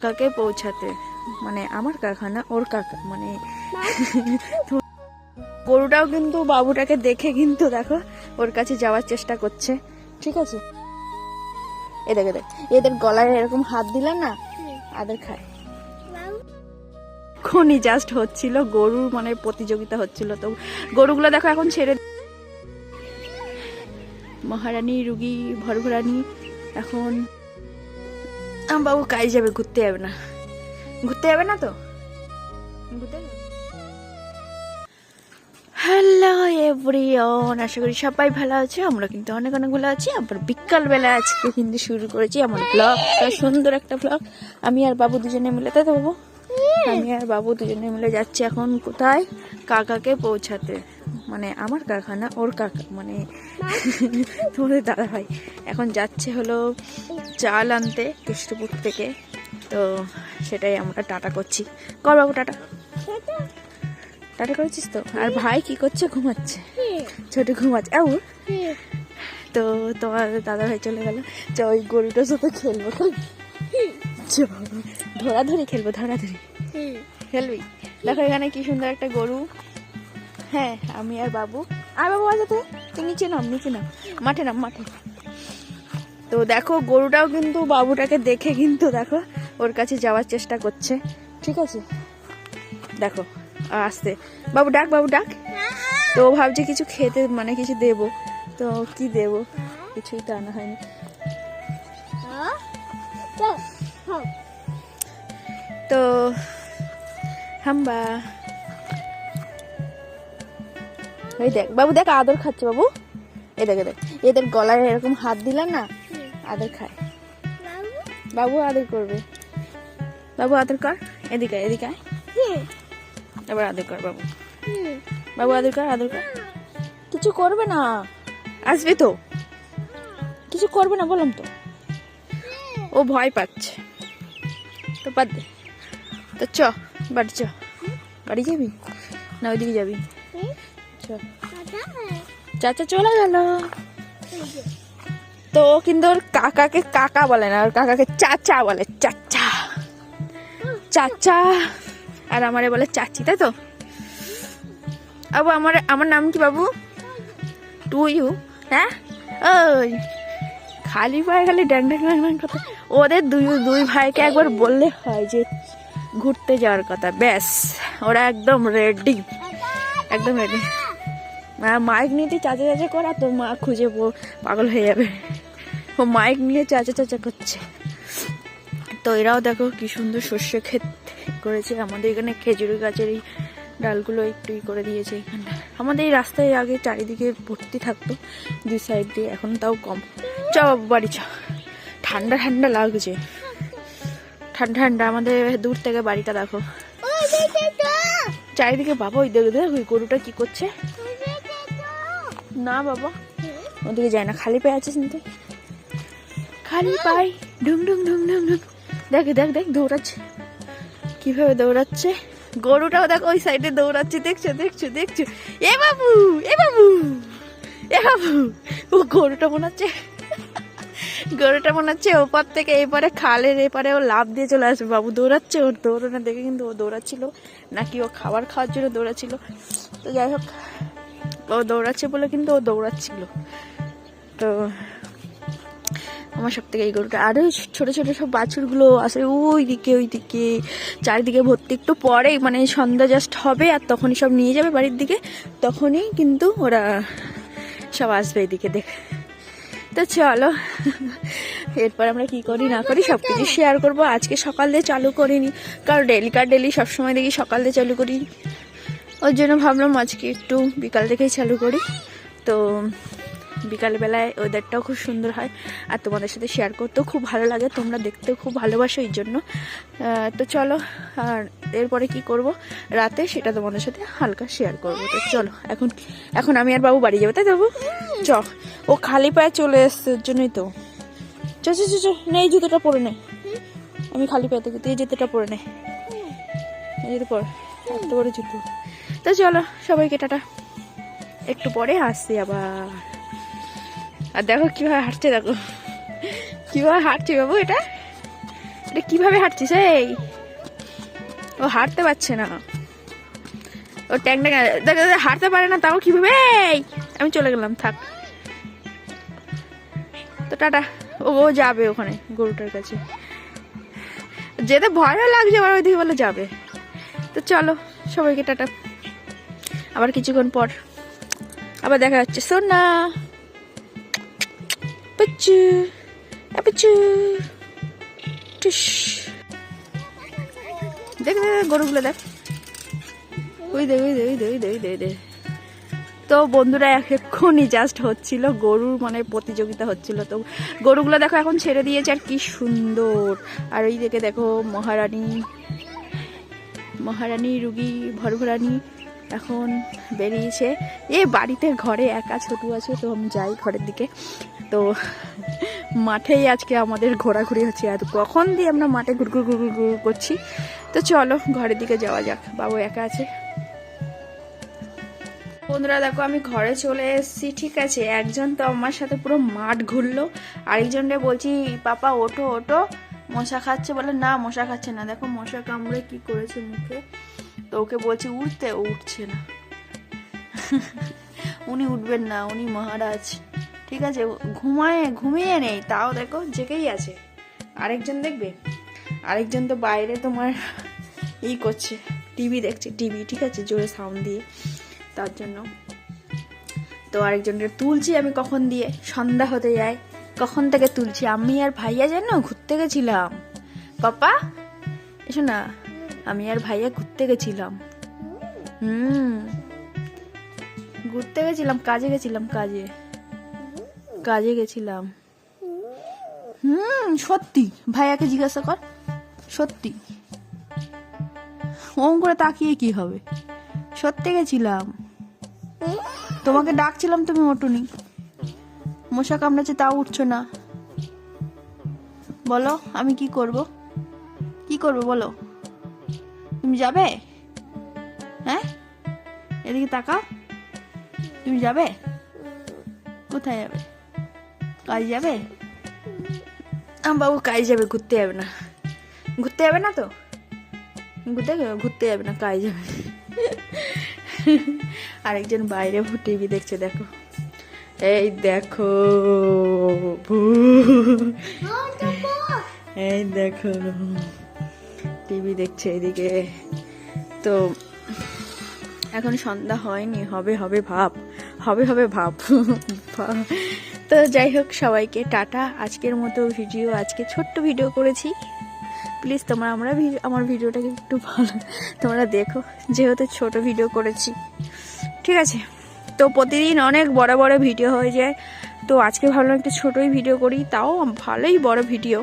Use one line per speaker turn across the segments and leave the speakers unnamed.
কাকে পৌঁছাতে, মানে আমার কাকা না, ওর কাকা, মানে গরুটাও কিন্তু বাবুটাকে দেখে কিন্তু দেখো ওর কাছে যাওয়ার চেষ্টা করছে। ঠিক আছে, এ দেখে দেখ, এদের গলায় এরকম হাত দিলে না আদের খায়। খনি জাস্ট হচ্ছিল গরুর মানে প্রতিযোগিতা হচ্ছিল, তো গরুগুলো দেখো এখন ছেড়ে, মহারানী রুগী ভরভরানি। এখন বাবু কাজ যাবে, ঘুরতে যাবে না, ঘুরতে যাবে না তো ঘুরতে। হ্যালো এভরিওয়ান, আশা করি সবাই ভালো আছে, আমরা কিন্তু অনেক অনেক ভালো আছি। আবার বিকালবেলা আজকে কিন্তু শুরু করেছি আমার ব্লগটা, সুন্দর একটা ব্লগ। আমি আর বাবু দুজনে মিলে, তাই তো বাবু, আমি আর বাবু দুজনে মিলে যাচ্ছি এখন কোথায়, কাকাকে পৌঁছাতে, মানে আমার কাকা না, ওর কাকা, মানে তোমাদের দাদা ভাই এখন যাচ্ছে হলো চাল আনতে কেষ্টপুর থেকে। তো সেটাই আমরা টাটা করছি। কর বাবু টাটা, টাটা করেছিস তো। আর ভাই কি করছে? ঘুমাচ্ছে, ছোট ঘুমাচ্ছে। আউ তো তোমার দাদা ভাই চলে গেল। ওই গরুটার সাথে খেলবো, ধরাধরি খেলবো, ধরাধরি খেলবি। দেখো এখানে কি সুন্দর একটা গরু। হ্যাঁ, আমি আর বাবু, আর বাবু আজ তুই নিচে নাম, নিচে নাম, মাঠে নাম, মাঠে। তো দেখো গরুটাও কিন্তু বাবুটাকে দেখে কিন্তু দেখো ওর কাছে যাওয়ার চেষ্টা করছে। ঠিক আছে, দেখো আসতে, বাবু ডাক, বাবু ডাক। তো ভাবছি কিছু খেতে, মানে কিছু দেবো, তো কি দেবো কিছুই তো আনা হয়নি। তো হাম্বা, ওই দেখ বাবু, দেখ আদর খাচ্ছে বাবু, এ দেখে দেখ, এদের গলায় এরকম হাত দিলে না আদর খায়। বাবু আদর করবে, বাবু আদর কর, এদিকে এদিকে আয়, এবার আদর কর বাবু, বাবু আদর কর, আদর কর। কিছু করবে না, আসবে তো, কিছু করবে না বললাম তো। ও ভয় পাচ্ছে তো, বাদ দে তো, চ বাড়ি চ। বাড়ি যাবি না ওইদিকে যাবি? চ, চাচা চলে গেল। তো কিন্তু ওর কাকাকে কাকা বলে না, ওর কাকাকে চাচা বলে, চাচা চাচা, আর আমারে বলে চাচি, তাই তো। আবু আমার নাম কি বাবু? To you. হ্যাঁ, ওই খালি পায়ে খালি ড্যাং ড্যাং ড্যাং ড্যাং কথা। ওদের দুই ভাইকে একবার বললে হয় যে ঘুরতে যাওয়ার কথা, ব্যাস ওরা একদম রেডি, একদম রেডি। মাইক নিয়ে চাচা চাচা করা, তোর মা খুঁজে পাগল হয়ে যাবে। ও মাইক নিয়ে চাচা চাচা করছে। তো এরাও দেখো কি সুন্দর শস্য ক্ষেত করেছে। আমাদের এখানে খেজুর গাছের এই ডালগুলো একটু করে দিয়েছে এখানটা। আমাদের এই রাস্তায় আগে চারিদিকে ভর্তি থাকতো দুই সাইড দিয়ে, এখন তাও কম। চ বাড়ি চ, ঠান্ডা ঠান্ডা লাগছে, ঠান্ডা ঠান্ডা। আমাদের দূর থেকে বাড়িটা দেখো চারিদিকে। বাবা ওই দেখে দেখ, ওই গরুটা কি করছে। না বাবা ওদিকে যায় না, খালি পায়ে আছিস না তুই, খালি পায়ে ঢুম ঢুম ঢুম ঢুম ঢুম। দেখ দেখ দেখ দৌড়াচ্ছে, কিভাবে দৌড়াচ্ছে। গরুটাও দেখো ওই সাইডে দৌড়াচ্ছে, দেখছো দেখছো দেখছো। এ বাবু, এ বাবু, এ বাবু। ও গরুটা মনে হচ্ছে, গরুটা মনে হচ্ছে ওপার থেকে এপারে খালের এপারে ও লাফ দিয়ে চলে আসবে। বাবু দৌড়াচ্ছে, ওর দৌড়ানো দেখে কিন্তু ও দৌড়াচ্ছিল, নাকি ও খাবার খাওয়ার জন্য দৌড়াচ্ছিল। তো যাই হোক, ও দৌড়াচ্ছে বলে কিন্তু ও দৌড়াচ্ছিল। তো আমার সব থেকে এই গরুটা, আরো ছোট ছোট সব বাছুরগুলো আসে ওই দিকে, ওই দিকে চারিদিকে ভর্তি। একটু পরেই মানে সন্ধ্যা জাস্ট হবে আর তখনই সব নিয়ে যাবে বাড়ির দিকে, তখনই কিন্তু ওরা সব আসবে এদিকে দেখ। তো চলো, এরপর আমরা কি করি না করি সব কিছু শেয়ার করবো। আজকে সকাল দিয়ে চালু করিনি, কারণ ডেলি সবসময় দেখি সকাল দিয়ে চালু করি, ওর জন্য ভাবলাম আজকে একটু বিকাল থেকেই চালু করি। তো বিকালবেলায় ওয়েদারটাও খুব সুন্দর হয় আর তোমাদের সাথে শেয়ার করতেও খুব ভালো লাগে, তোমরা দেখতেও খুব ভালোবাসো এই জন্য। তো চলো, আর এরপরে কি করব রাতে সেটা তোমাদের সাথে হালকা শেয়ার করবো। তো চলো, এখন আমি আর বাবু বাড়ি যাবো, তাই যাবো। চ, ও খালি পায়ে চলে এসছে, ওর জন্যই তো। চ চ চ, এই জুতোটা পরে নে, আমি খালি পায়ে থেকে, তুই এই জুতোটা পরে নে, এই জুতো পর, এত বড় জুতো। তো চলো সবাইকে টাটা, একটু পরে আসছি আবার। আর দেখো কিভাবে হাঁটছে, দেখো কিভাবে হাঁটছে বাবু, এটা এটা কিভাবে হাঁটছিস? এই ও হাঁটতে পারছে না, ও ট্যাংটা হাঁটতে পারে না, তাও কিভাবে? এই আমি চলে গেলাম, থাক তো, টাটা। ও যাবে ওখানে গরুটার কাছে, যেতে ভয়ও লাগছে আবার ওইদিকে বলে যাবে। তো চলো সবাইকে টাটা, আবার কিছুক্ষণ পর আবার দেখা হচ্ছে। সোনা পিচু পিচু দেখ গরুগুলো দেখ, ওই দে ওই দে ওই দে ওই দে ওই দে ওই দে। তো বন্ধুরা এক্ষুনি জাস্ট হচ্ছিল গরুর মানে প্রতিযোগিতা হচ্ছিল, তো গরুগুলো দেখো এখন ছেড়ে দিয়েছে, আর কি সুন্দর। আর ওই দিকে দেখো মহারানী রুগী ভরভরানি এখন বেরিয়েছে। বাড়িতে ঘরে একা ছোটু আছে, তো আমি যাই ঘরের দিকে। তো মাঠেই আজকে আমাদের ঘোরাঘুরি হচ্ছে, আর কখন দিয়ে আমরা মাঠে ঘুরঘুর ঘুরঘুর ঘুর করছি। তো চলো ঘরের দিকে যাওয়া যাক, বাবু একা আছে। বন্ধুরা দেখো আমি ঘরে চলে এসেছি, ঠিক আছে। একজন তো আমার সাথে পুরো মাঠ ঘুরলো, আরেকজনকে বলছি পাপা ওঠো ওঠো, মশা খাচ্ছে, বলে না মশা খাচ্ছে না, দেখো মশা কামড়ে কি করেছে মুখে। তো ওকে বলছি উঠতে, ও উঠছে না। উনি উঠবেন না, উনি মহারাজ, ঠিক আছে। ঘুমিয়ে নেই, তাও দেখো জেগেই আছে। আরেকজন দেখবে, আরেকজন তো বাইরে তোমার করছে, টিভি দেখছে, টিভি, ঠিক আছে, জোরে সাউন্ড দিয়ে, তার জন্য। তো আরেকজনকে তুলছি আমি কখন দিয়ে, সন্ধ্যা হতে যায়, কখন থেকে তুলছি। আমি আর ভাইয়া জানো ঘুরতে গেছিলাম, পাপা এসো না, আমি আর ভাইয়া ঘুরতে গেছিলাম। ঘুরতে গেছিলাম, কাজে গেছিলাম, কাজে গেছিলাম। সত্যি, ভাইয়াকে জিজ্ঞাসা কর, সত্যি। ওম করে তাকিয়ে কি হবে, সত্যি গেছিলাম। তোমাকে ডাকছিলাম, তুমি ওঠোনি, মশা কামড়েছে তাও উঠছো না। বলো আমি কি করব, কি করবো বলো, তুমি যাবে? হ্যাঁ এদিকে তাকাও, তুমি যাবে? কোথায় যাবে? কাজ যাবে? বাবু কাজ যাবে, ঘুরতে যাবে না, ঘুরতে যাবে না তো, ঘুরতে যাবে না, কাজ যাবে। আরেকজন বাইরে টিভি দেখছে, দেখো এই দেখো, এই দেখো টিভি দেখছে এদিকে। তো এখন সন্ধ্যা হয়নি, হবে ভাব, হবে ভাব। তো যাই হোক সবাইকে টাটা। আজকের মতো ভিডিও, আজকে ছোট্ট ভিডিও করেছি, প্লিজ তোমরা আমার ভিডিওটাকে একটু ভালো তোমরা দেখো, যেহেতু ছোট ভিডিও করেছি, ঠিক আছে। তো প্রতিদিন অনেক বড় বড় ভিডিও হয়ে যায়, তো আজকে ভাবলাম একটু ছোটই ভিডিও করি, তাও ভালোই বড় ভিডিও।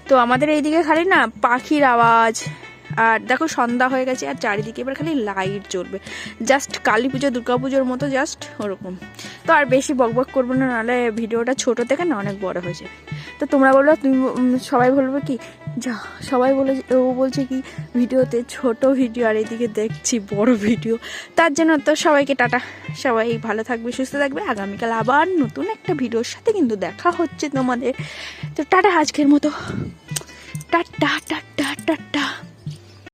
তো আমাদের এইদিকে খালি না পাখির আওয়াজ, আর দেখো সন্ধ্যা হয়ে গেছে, আর চারিদিকে এবার খালি লাইট জ্বলবে, জাস্ট কালী পুজো দুর্গা পুজোর মতো, জাস্ট ওরকম। তো আর বেশি বকবক করবো না, নাহলে ভিডিওটা ছোট থেকে না অনেক বড় হয়ে যাবে। তো তোমরা বলবে, সবাই বলবে কি, যা সবাই বলে, ও বলছে কি ভিডিওতে ছোট ভিডিও, আর এদিকে দেখছি বড় ভিডিও। তার জন্য তো সবাইকে টাটা, সবাই ভালো থাকবে, সুস্থ থাকবে। আগামীকাল আবার নতুন একটা ভিডিওর সাথে কিন্তু দেখা হচ্ছে তোমাদের। তো টাটা আজকের মতো, টাটা টাটা টাটা।